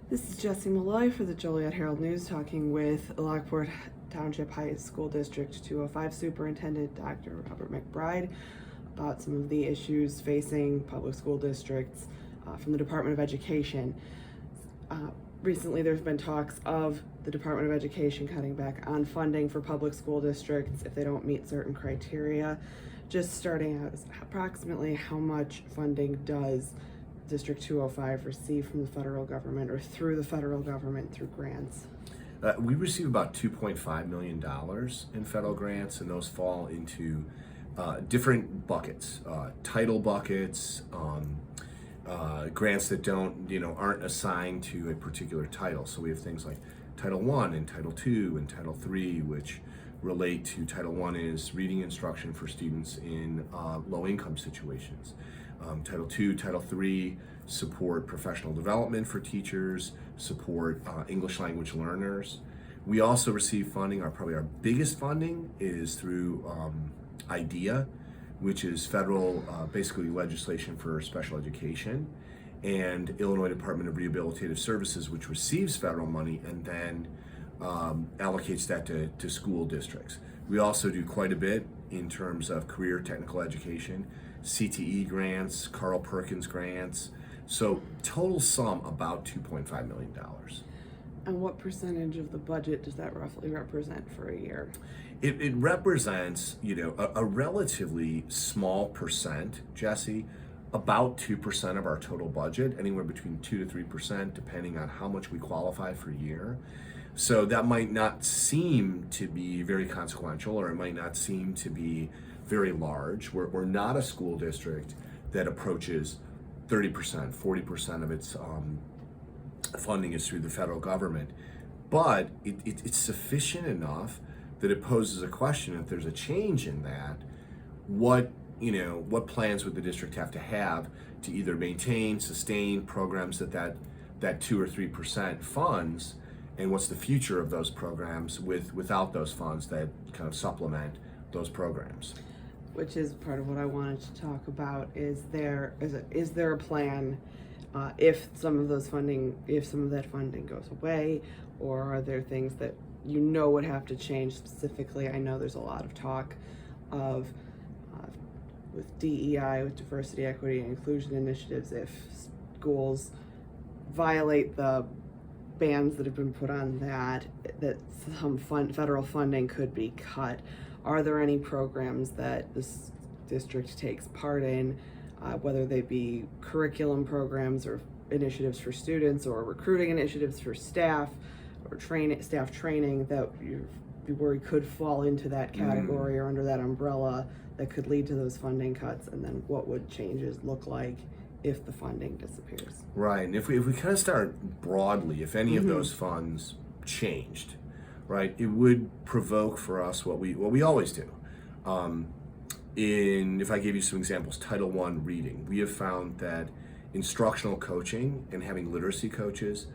This is Jessie Molloy for the Joliet Herald-News, talking with Lockport Township High School District 205 Superintendent Dr. McBride about some of the issues facing public school districts from the Department of Education. Recently there's been talks of the Department of Education cutting back on funding for public school districts if they don't meet certain criteria. Just starting out, approximately how much funding does District 205 receive from the federal government or through the federal government through grants? We receive about $2.5 million in federal grants, and those fall into different buckets, title buckets, grants that aren't assigned to a particular title. So we have things like Title I and Title II and Title III, which relate to Title I is reading instruction for students in low-income situations. Title II, Title III support professional development for teachers, support English language learners. We also receive funding, probably our biggest funding is through IDEA, which is federal, basically legislation for special education, and Illinois Department of Rehabilitative Services, which receives federal money and then allocates that to school districts. We also do quite a bit in terms of career technical education, CTE grants, Carl Perkins grants. So total sum about $2.5 million. And what percentage of the budget does that roughly represent for a year? It represents, a relatively small percent, Jesse, about 2% of our total budget, anywhere between 2 to 3%, depending on how much we qualify for a year. So that might not seem to be very consequential, or it might not seem to be very large. We're not a school district that approaches 30%, 40% of its funding is through the federal government, but it's sufficient enough that it poses a question: if there's a change in that, what plans would the district have to either maintain, sustain programs that 2 or 3% funds, and what's the future of those programs without those funds that kind of supplement those programs? Which is part of what I wanted to talk about. Is there a plan if some of that funding goes away, or are there things that would have to change specifically? I know there's a lot of talk of with DEI, with diversity, equity, and inclusion initiatives, if schools violate the bans that have been put on that some federal funding could be cut. Are there any programs that this district takes part in, whether they be curriculum programs or initiatives for students or recruiting initiatives for staff or staff training that you worry could fall into that category or under that umbrella that could lead to those funding cuts? And then what would changes look like if the funding disappears? Right, and if we kind of start broadly, if any of those funds changed, right, it would provoke for us what we always do. If I gave you some examples, Title I reading, we have found that instructional coaching and having literacy coaches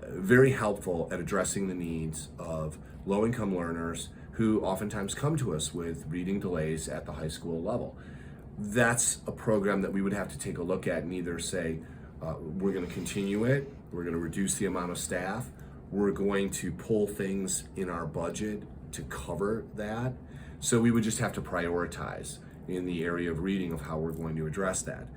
very helpful at addressing the needs of low-income learners who oftentimes come to us with reading delays at the high school level. That's a program that we would have to take a look at and either say, we're going to continue it, we're going to reduce the amount of staff, we're going to pull things in our budget to cover that. So we would just have to prioritize in the area of reading of how we're going to address that.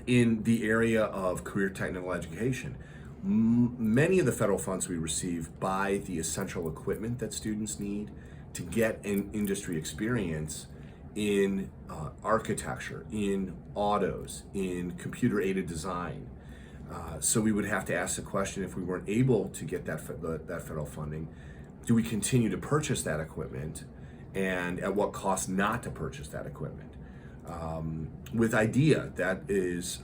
In the area of career technical education, many of the federal funds we receive buy the essential equipment that students need to get an industry experience in architecture, in autos, in computer-aided design. So we would have to ask the question, if we weren't able to get that federal funding, do we continue to purchase that equipment, and at what cost not to purchase that equipment? With IDEA, that is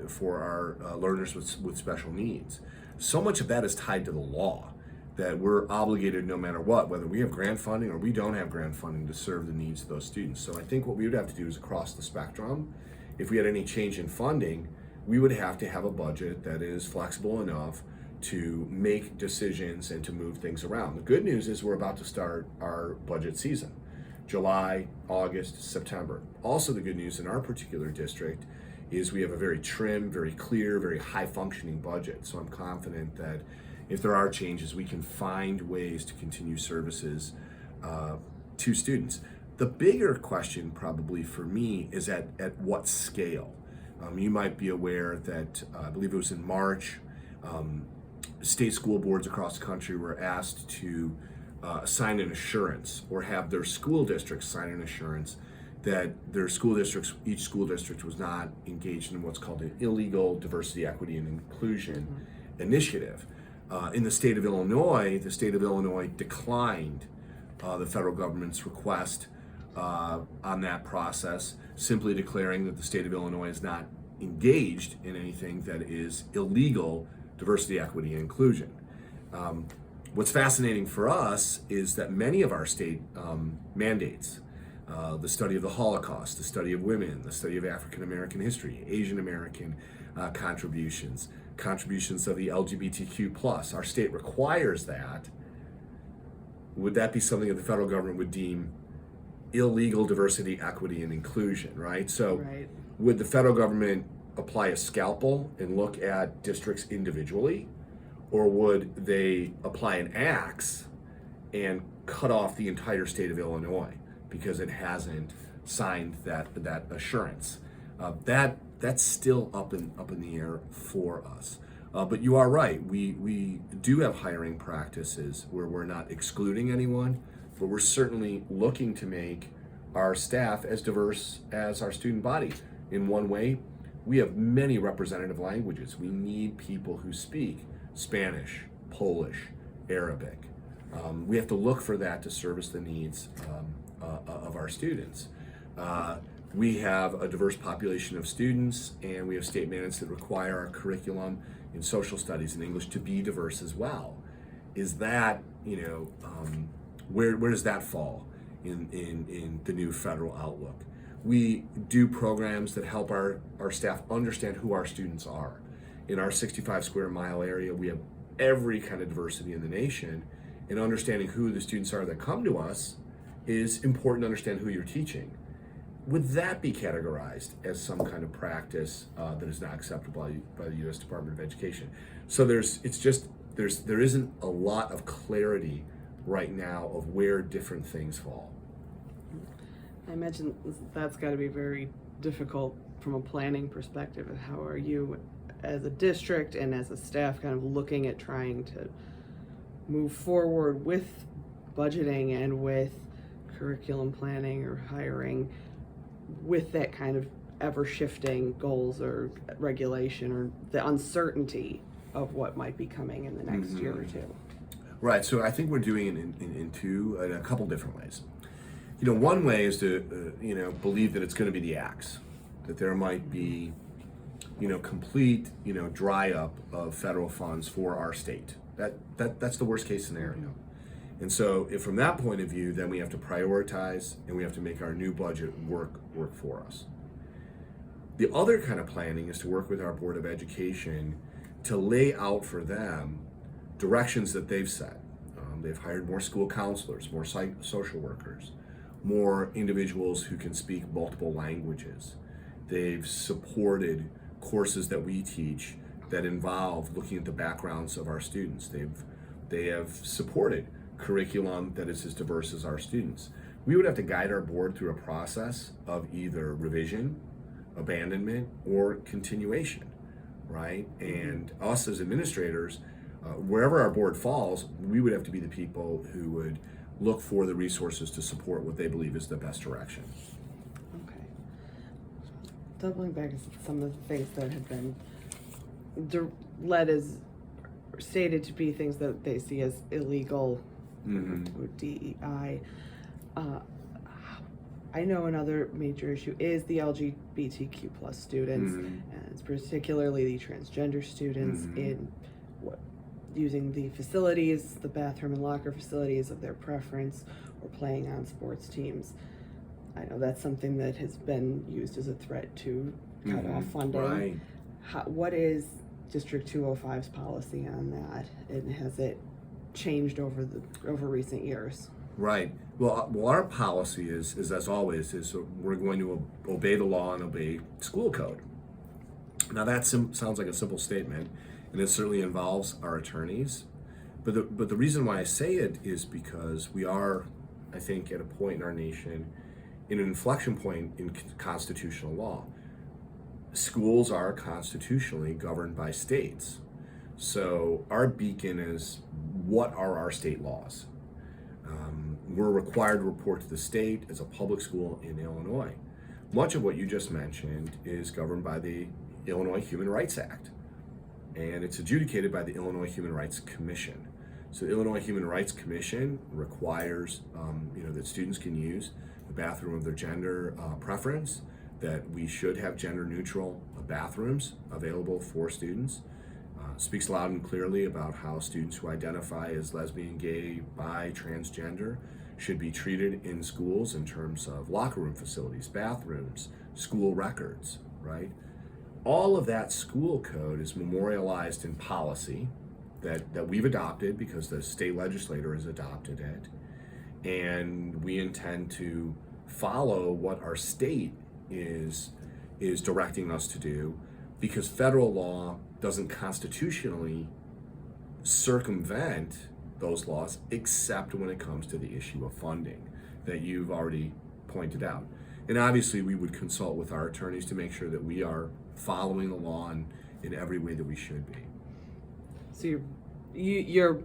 for our learners with special needs. So much of that is tied to the law that we're obligated no matter what, whether we have grant funding or we don't have grant funding, to serve the needs of those students. So I think what we would have to do is across the spectrum, if we had any change in funding, we would have to have a budget that is flexible enough to make decisions and to move things around. The good news is we're about to start our budget season. July, August, September. Also, the good news in our particular district is we have a very trim, very clear, very high-functioning budget. So I'm confident that if there are changes, we can find ways to continue services to students. The bigger question probably for me is at what scale? You might be aware that I believe it was in March, state school boards across the country were asked to sign an assurance or have their school districts sign an assurance that their school districts, each school district was not engaged in what's called an illegal diversity, equity, and inclusion initiative. In the state of Illinois declined the federal government's request on that process, simply declaring that the state of Illinois is not engaged in anything that is illegal diversity, equity, and inclusion. What's fascinating for us is that many of our state mandates, the study of the Holocaust, the study of women, the study of African American history, Asian American contributions of the LGBTQ+, our state requires that. Would that be something that the federal government would deem illegal diversity, equity, and inclusion, right? So would the federal government apply a scalpel and look at districts individually, or would they apply an axe and cut off the entire state of Illinois because it hasn't signed that assurance? That's still up in the air for us. But you are right. We do have hiring practices where we're not excluding anyone, but we're certainly looking to make our staff as diverse as our student body. In one way, we have many representative languages. We need people who speak Spanish, Polish, Arabic. We have to look for that to service the needs of our students. We have a diverse population of students, and we have state mandates that require our curriculum in social studies and English to be diverse as well. Is that, where does that fall in the new federal outlook? We do programs that help our staff understand who our students are. In our 65 square mile area, we have every kind of diversity in the nation, and understanding who the students are that come to us is important to understand who you're teaching. Would that be categorized as some kind of practice that is not acceptable by the U.S. Department of Education? So there isn't a lot of clarity right now of where different things fall. I imagine that's got to be very difficult from a planning perspective. How are you as a district and as a staff kind of looking at trying to move forward with budgeting and with curriculum planning or hiring with that kind of ever-shifting goals or regulation or the uncertainty of what might be coming in the next year or two? Right, so I think we're doing it in a couple different ways. One way is to believe that it's going to be the axe, that there might be complete dry up of federal funds for our state. That's the worst case scenario. And so if from that point of view, then we have to prioritize and we have to make our new budget work for us. The other kind of planning is to work with our Board of Education to lay out for them directions that they've set. They've hired more school counselors, more social workers, more individuals who can speak multiple languages. They've supported courses that we teach that involve looking at the backgrounds of our students. They have supported curriculum that is as diverse as our students. We would have to guide our board through a process of either revision, abandonment, or continuation, right? And us as administrators, wherever our board falls, we would have to be the people who would look for the resources to support what they believe is the best direction. Okay. Doubling back to some of the things that have been led as stated to be things that they see as illegal, or DEI. I know another major issue is the LGBTQ plus students, and it's particularly the transgender students in using the facilities, the bathroom and locker facilities of their preference, or playing on sports teams. I know that's something that has been used as a threat to cut off funding. Right. What is District 205's policy on that, and has it changed over recent years? Right. Well, our policy is as always, is we're going to obey the law and obey school code. Now that sounds like a simple statement, and it certainly involves our attorneys. But the reason why I say it is because we are, I think, at a point in our nation, in an inflection point in constitutional law. Schools are constitutionally governed by states. So our beacon is, what are our state laws? We're required to report to the state as a public school in Illinois. Much of what you just mentioned is governed by the Illinois Human Rights Act, and it's adjudicated by the Illinois Human Rights Commission. So the Illinois Human Rights Commission requires that students can use the bathroom of their gender preference, that we should have gender neutral bathrooms available for students. Speaks loud and clearly about how students who identify as lesbian, gay, bi, transgender should be treated in schools in terms of locker room facilities, bathrooms, school records, right? All of that school code is memorialized in policy that we've adopted because the state legislature has adopted it. And we intend to follow what our state is directing us to do, because federal law doesn't constitutionally circumvent those laws, except when it comes to the issue of funding that you've already pointed out. And obviously we would consult with our attorneys to make sure that we are following the law in every way that we should be. So you're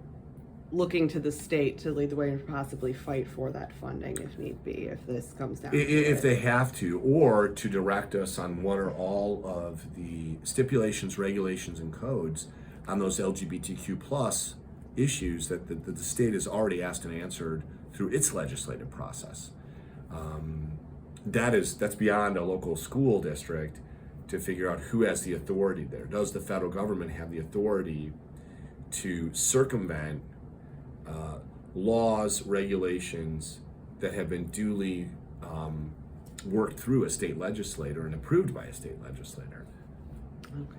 looking to the state to lead the way and possibly fight for that funding if need be, if this comes down to it. If they have to, or to direct us on what are all of the stipulations, regulations, and codes on those LGBTQ plus issues that the state has already asked and answered through its legislative process. That's beyond a local school district to figure out who has the authority there. Does the federal government have the authority to circumvent laws, regulations that have been duly worked through a state legislator and approved by a state legislator? Okay.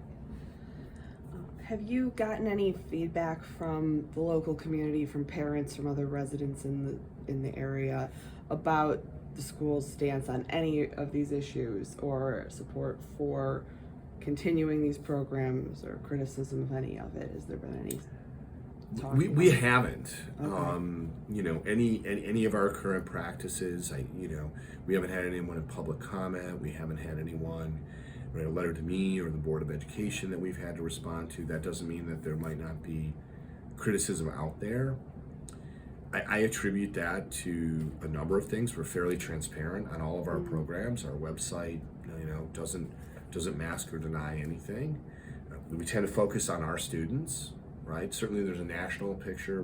Have you gotten any feedback from the local community, from parents, from other residents in the area about the school's stance on any of these issues, or support for continuing these programs, or criticism of any of it? Has there been any talk? We haven't. Okay. Any of our current practices, we haven't had anyone in public comment. We haven't had anyone write a letter to me or the Board of Education that we've had to respond to. That doesn't mean that there might not be criticism out there. I attribute that to a number of things. We're fairly transparent on all of our programs. Our website, doesn't mask or deny anything. We tend to focus on our students, right? Certainly there's a national picture.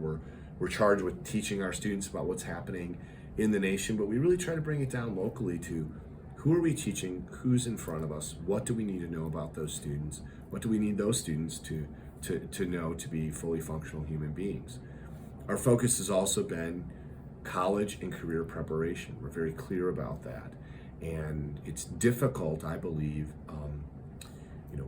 We're charged with teaching our students about what's happening in the nation, but we really try to bring it down locally to who are we teaching, who's in front of us, what do we need to know about those students, what do we need those students to know to be fully functional human beings. Our focus has also been college and career preparation. We're very clear about that. And it's difficult, I believe,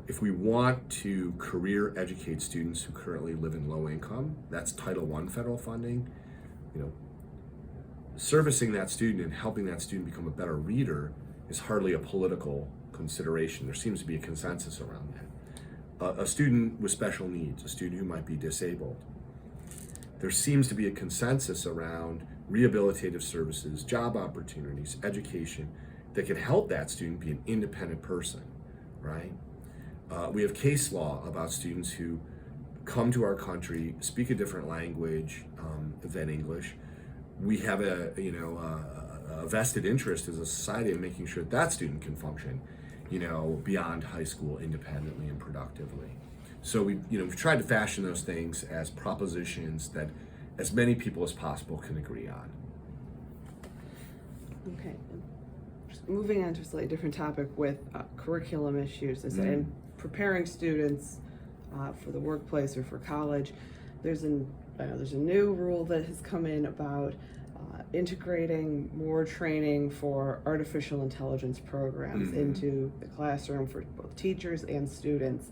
if we want to career educate students who currently live in low income, that's Title I federal funding, servicing that student and helping that student become a better reader is hardly a political consideration. There seems to be a consensus around that. A student with special needs, a student who might be disabled, there seems to be a consensus around rehabilitative services, job opportunities, education that can help that student be an independent person, right? We have case law about students who come to our country, speak a different language than English. We have a vested interest as a society in making sure that student can function, beyond high school independently and productively. So we've tried to fashion those things as propositions that as many people as possible can agree on. Okay. Just moving on to a slightly different topic with curriculum issues, and preparing students for the workplace or for college. There's a new rule that has come in about integrating more training for artificial intelligence programs into the classroom for both teachers and students.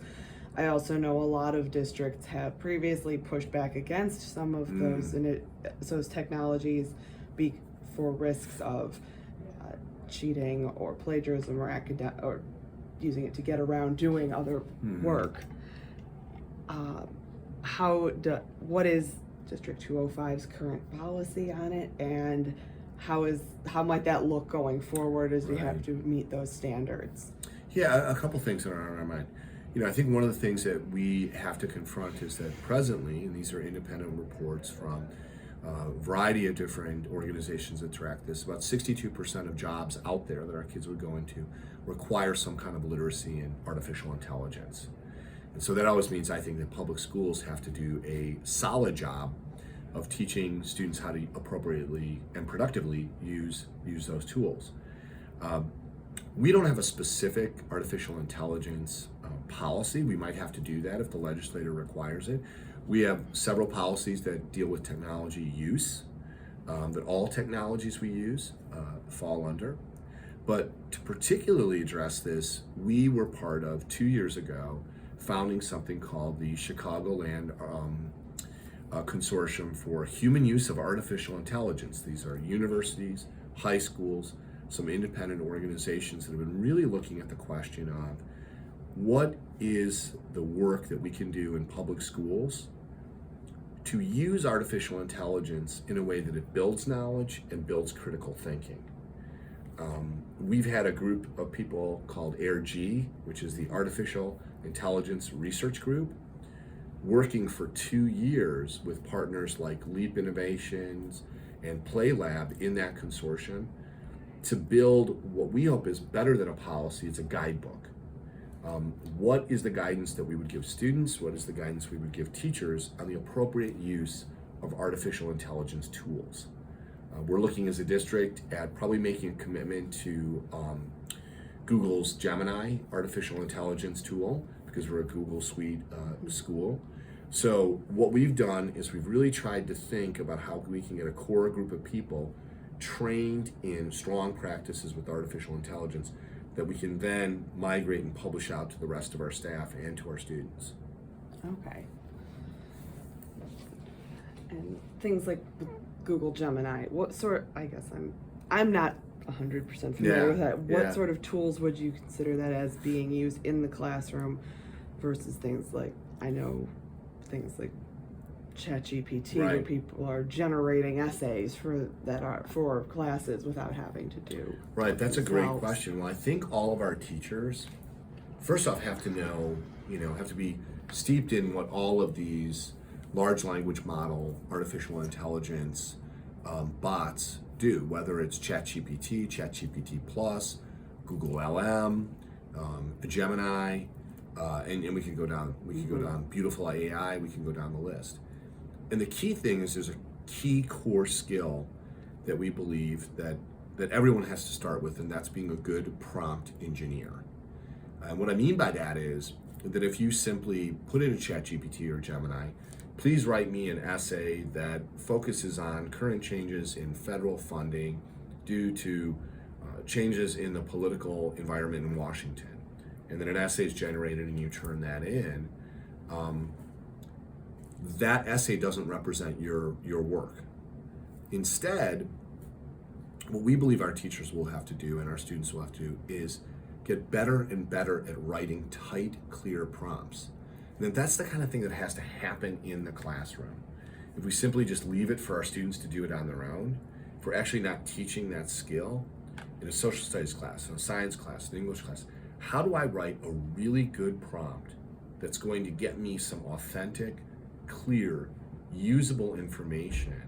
I also know a lot of districts have previously pushed back against some of those technologies for risks of cheating or plagiarism or using it to get around doing other work. What is District 205's current policy on it, and how might that look going forward as we have to meet those standards? Yeah, a couple things that are on our mind. I think one of the things that we have to confront is that presently, and these are independent reports from a variety of different organizations that track this, about 62% of jobs out there that our kids would go into require some kind of literacy in artificial intelligence. And so that always means, I think, that public schools have to do a solid job of teaching students how to appropriately and productively use those tools. We don't have a specific artificial intelligence policy. We might have to do that if the legislature requires it. We have several policies that deal with technology use, that all technologies we use fall under. But to particularly address this, we were part of, 2 years ago, founding something called the Chicagoland Consortium for Human Use of Artificial Intelligence. These are universities, high schools, some independent organizations that have been really looking at the question of what is the work that we can do in public schools to use artificial intelligence in a way that it builds knowledge and builds critical thinking. We've had a group of people called AIRG, which is the Artificial Intelligence Research Group, working for 2 years with partners like Leap Innovations and Play Lab in that consortium to build what we hope is better than a policy. It's a guidebook. What is the guidance that we would give students? What is the guidance we would give teachers on the appropriate use of artificial intelligence tools? We're looking as a district at probably making a commitment to Google's Gemini artificial intelligence tool, because we're a Google Suite school. So what we've done is we've really tried to think about how we can get a core group of people trained in strong practices with artificial intelligence that we can then migrate and publish out to the rest of our staff and to our students. Okay. And things like Google Gemini, I guess I'm not 100% familiar with that. What sort of tools would you consider that as being used in the classroom versus things like, I know things like ChatGPT, where people are generating essays for classes without having to do. Right, that's a great question. Well, I think all of our teachers, first off, have to know, have to be steeped in what all of these large language model, artificial intelligence bots do, whether it's ChatGPT, ChatGPT Plus, Google LM, Gemini, and we can go down. We can go down Beautiful AI. We can go down the list. And the key thing is there's a key core skill that we believe that everyone has to start with, and that's being a good prompt engineer. And what I mean by that is that if you simply put in a ChatGPT or Gemini, please write me an essay that focuses on current changes in federal funding due to changes in the political environment in Washington. And then an essay is generated and you turn that in. That essay doesn't represent your work. Instead, what we believe our teachers will have to do and our students will have to do is get better and better at writing tight, clear prompts. And that's the kind of thing that has to happen in the classroom. If we simply just leave it for our students to do it on their own, if we're actually not teaching that skill in a social studies class, in a science class, an English class, how do I write a really good prompt that's going to get me some authentic, clear, usable information?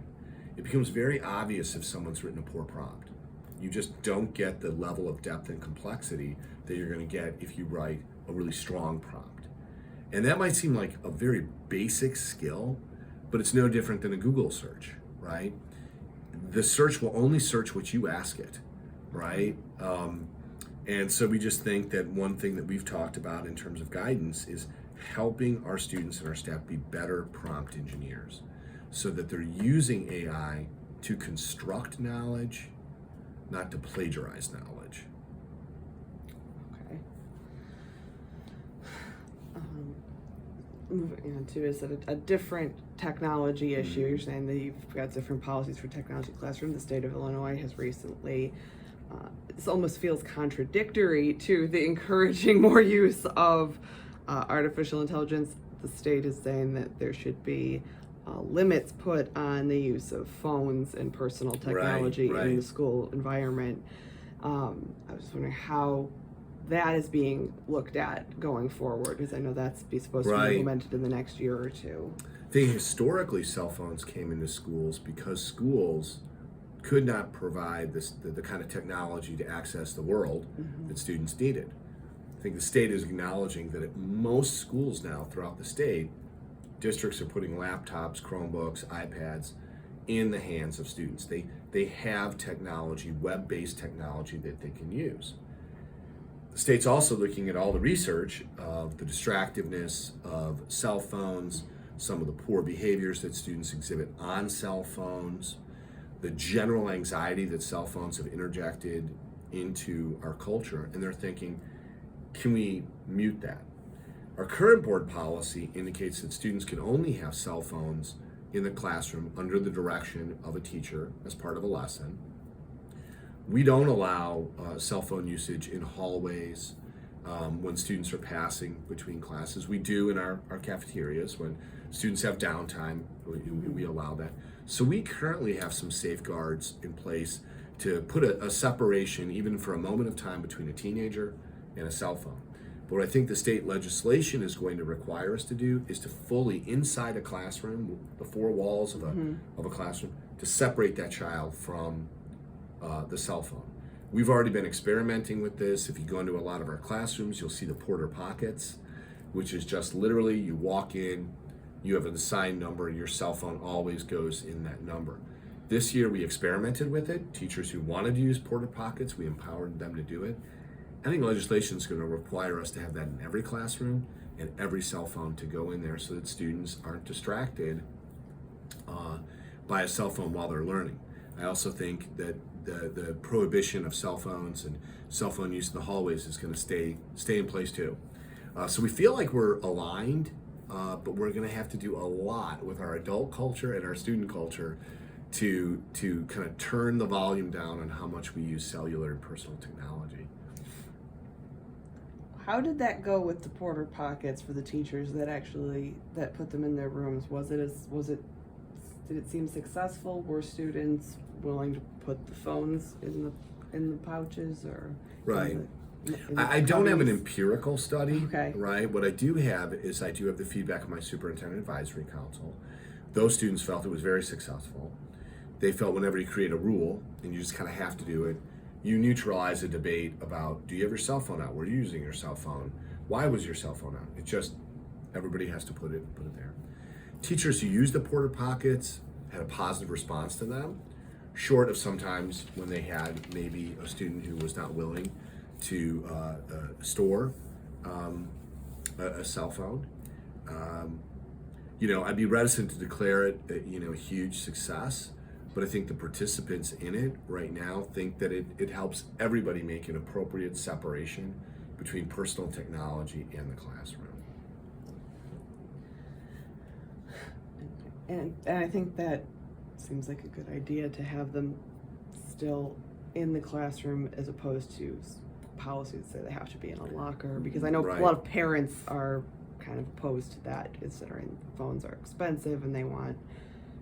It becomes very obvious if someone's written a poor prompt. You just don't get the level of depth and complexity that you're going to get if you write a really strong prompt. And that might seem like a very basic skill, but it's no different than a Google search, right? The search will only search what you ask it, right? And so we just think that one thing that we've talked about in terms of guidance is helping our students and our staff be better prompt engineers so that they're using AI to construct knowledge, not to plagiarize knowledge. Okay. Moving on to, is it a different technology issue? You're saying that you've got different policies for technology classroom. The state of Illinois has recently this almost feels contradictory to the encouraging more use of artificial intelligence. The state is saying that there should be limits put on the use of phones and personal technology in the school environment. I was just wondering how that is being looked at going forward, because I know that's supposed to be implemented in the next year or two. I think historically cell phones came into schools because schools could not provide the kind of technology to access the world that students needed. I think the state is acknowledging that at most schools now throughout the state, districts are putting laptops, Chromebooks, iPads in the hands of students. They have technology, web-based technology that they can use. The state's also looking at all the research of the distractiveness of cell phones, some of the poor behaviors that students exhibit on cell phones, the general anxiety that cell phones have interjected into our culture, and they're thinking, can we mute that? Our current board policy indicates that students can only have cell phones in the classroom under the direction of a teacher as part of a lesson. We don't allow cell phone usage in hallways when students are passing between classes. We do in our cafeterias when students have downtime, we allow that. So we currently have some safeguards in place to put a separation, even for a moment of time, between a teenager and a cell phone. But what I think the state legislation is going to require us to do is to fully, inside a classroom, the four walls of a classroom, to separate that child from the cell phone. We've already been experimenting with this. If you go into a lot of our classrooms, you'll see the porter pockets, which is just literally you walk in, you have an assigned number, and your cell phone always goes in that number. This year we experimented with it. Teachers who wanted to use porter pockets, we empowered them to do it. I think legislation is going to require us to have that in every classroom and every cell phone to go in there so that students aren't distracted by a cell phone while they're learning. I also think that the prohibition of cell phones and cell phone use in the hallways is going to stay in place too. So we feel like we're aligned, but we're going to have to do a lot with our adult culture and our student culture to kind of turn the volume down on how much we use cellular and personal technology. How did that go with the porter pockets for the teachers that put them in their rooms? Did it seem successful? Were students willing to put the phones in the pouches or? Right. In I don't have an empirical study. Okay. Right. What I do have the feedback of my Superintendent Advisory Council. Those students felt it was very successful. They felt whenever you create a rule and you just kind of have to do it, you neutralize a debate about, do you have your cell phone out? Were you using your cell phone? Why was your cell phone out? It's just, everybody has to put it there. Teachers who used the porter pockets had a positive response to them, short of sometimes when they had maybe a student who was not willing to store a cell phone. I'd be reticent to declare it a huge success, but I think the participants in it right now think that it helps everybody make an appropriate separation between personal technology and the classroom. And I think that seems like a good idea to have them still in the classroom as opposed to policies that say they have to be in a locker, because I know a lot of parents are kind of opposed to that, considering phones are expensive and they want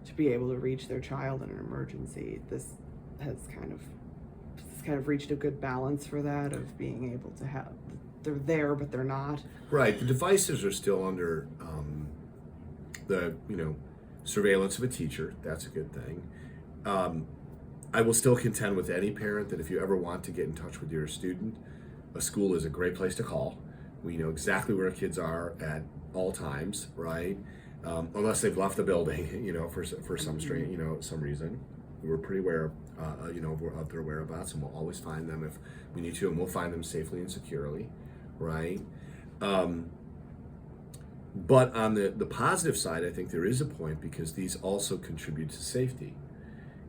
to be able to reach their child in an emergency. This has kind of reached a good balance for that, of being able to have, they're there but they're not. Right. The devices are still under the surveillance of a teacher. That's a good thing. I will still contend with any parent that if you ever want to get in touch with your student, a school is a great place to call. We know exactly where kids are at all times, right? Unless they've left the building, for some some reason. We're pretty aware, of their whereabouts, and we'll always find them if we need to, and we'll find them safely and securely, right? But on the positive side, I think there is a point, because these also contribute to safety.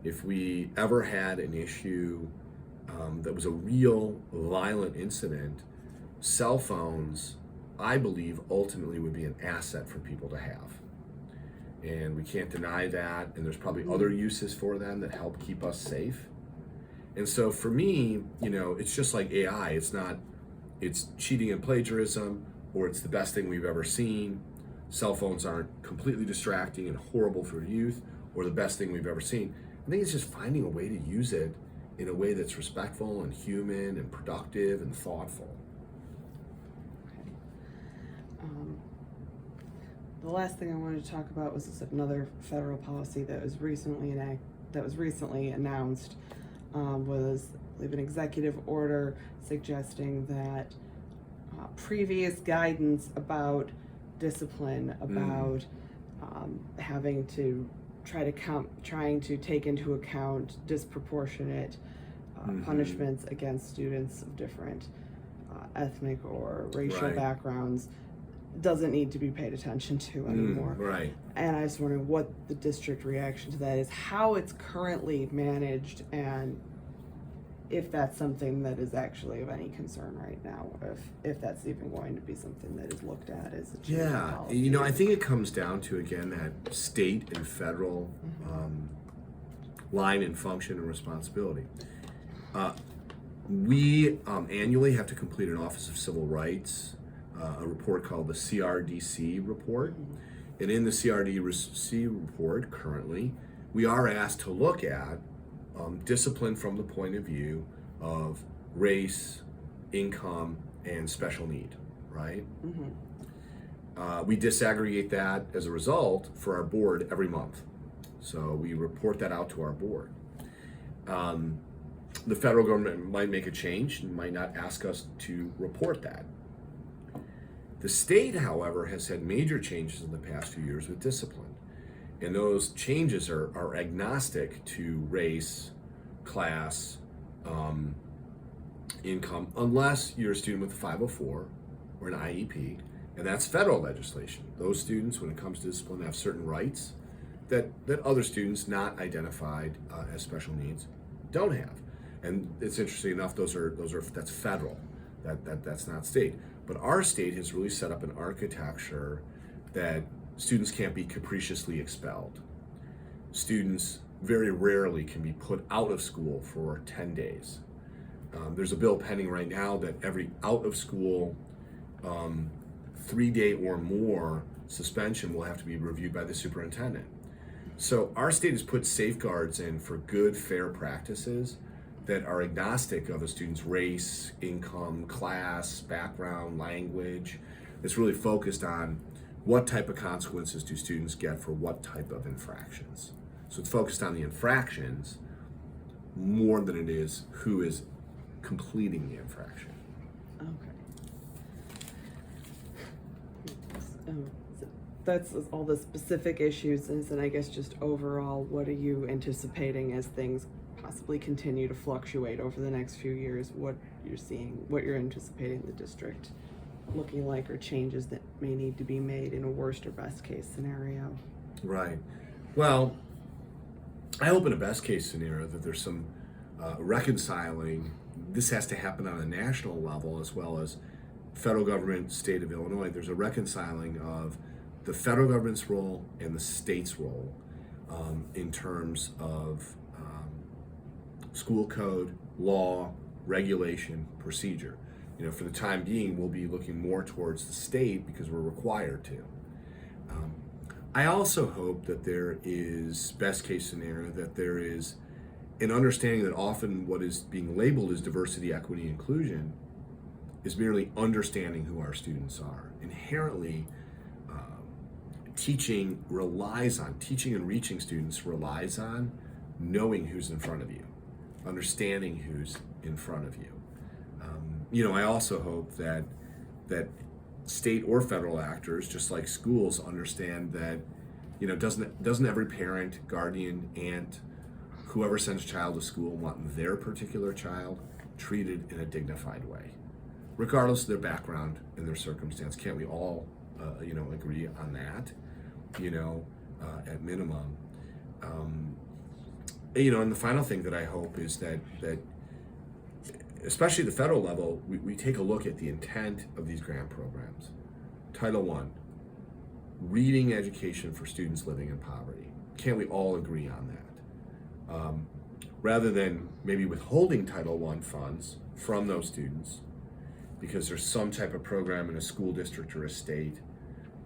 If we ever had an issue that was a real violent incident, cell phones, I believe, ultimately would be an asset for people to have. And we can't deny that, and there's probably other uses for them that help keep us safe. And so for me, it's just like AI. It's cheating and plagiarism, or it's the best thing we've ever seen. Cell phones aren't completely distracting and horrible for youth, or the best thing we've ever seen. I think it's just finding a way to use it in a way that's respectful and human and productive and thoughtful. Okay. The last thing I wanted to talk about was another federal policy that was recently announced. Was, I believe, an executive order suggesting that previous guidance about discipline, about having to trying to take into account disproportionate punishments against students of different ethnic or racial backgrounds doesn't need to be paid attention to anymore. Right. And I was wondering what the district reaction to that is, how it's currently managed, and if that's something that is actually of any concern right now, if that's even going to be something that is looked at as a change in policy. I think it comes down to, again, that state and federal line and function and responsibility. We annually have to complete an Office of Civil Rights, a report called the CRDC report. And in the CRDC report currently, we are asked to look at discipline from the point of view of race, income, and special need, right? We disaggregate that as a result for our board every month. So we report that out to our board. The federal government might make a change and might not ask us to report that. The state, however, has had major changes in the past few years with discipline. And those changes are agnostic to race, class, income, unless you're a student with a 504 or an IEP, and that's federal legislation. Those students, when it comes to discipline, have certain rights that other students not identified as special needs don't have. And it's interesting enough, that's federal. That's not state. But our state has really set up an architecture that students can't be capriciously expelled. Students very rarely can be put out of school for 10 days. There's a bill pending right now that every out of school 3-day or more suspension will have to be reviewed by the superintendent. So our state has put safeguards in for good, fair practices that are agnostic of a student's race, income, class, background, language. It's really focused on what type of consequences do students get for what type of infractions. So it's focused on the infractions more than it is who is completing the infraction. Okay. That's all the specific issues, and I guess just overall, what are you anticipating as things possibly continue to fluctuate over the next few years? What you're seeing, what you're anticipating the district looking like, or changes that may need to be made in a worst or best case scenario? Right. Well, I hope in a best case scenario that there's some reconciling. This has to happen on a national level as well as federal government, state of Illinois. There's a reconciling of the federal government's role and the state's role in terms of school code, law, regulation, procedure. For the time being, we'll be looking more towards the state because we're required to. I also hope that there is, best case scenario, that there is an understanding that often what is being labeled as diversity, equity, inclusion is merely understanding who our students are. Inherently, teaching and reaching students relies on knowing who's in front of you, understanding who's in front of you. I also hope that state or federal actors, just like schools, understand that doesn't every parent, guardian, aunt, whoever sends a child to school want their particular child treated in a dignified way, regardless of their background and their circumstance? Can't we all agree on that, at minimum? And the final thing that I hope is that especially at the federal level, we take a look at the intent of these grant programs. Title I, reading education for students living in poverty. Can't we all agree on that? rather than maybe withholding Title I funds from those students because there's some type of program in a school district or a state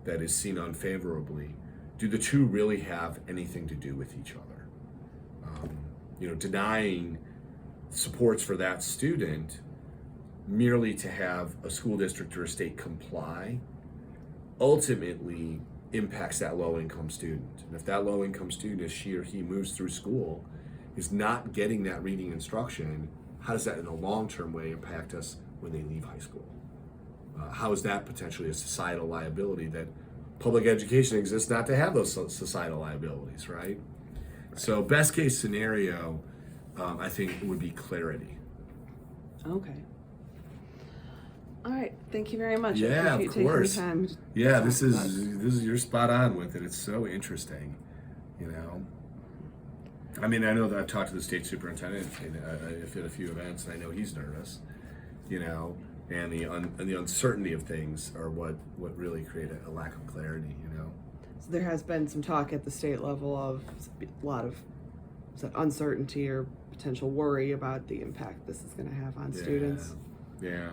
that is seen unfavorably, do the two really have anything to do with each other? Denying supports for that student merely to have a school district or a state comply ultimately impacts that low-income student. And if that low-income student, as she or he moves through school, is not getting that reading instruction, how does that in a long-term way impact us when they leave high school? How is that potentially a societal liability that public education exists not to have those societal liabilities, right? So best case scenario, I think would be clarity. Okay. All right. Thank you very much. I Yeah, of appreciate you taking the course. time to Yeah, talk this about is you're spot on with it. It's so interesting, I mean, I know that I've talked to the state superintendent at a few events, and I know he's nervous, and the uncertainty of things are what really create a lack of clarity, So there has been some talk at the state level of a lot of uncertainty or potential worry about the impact this is going to have on students. Yeah.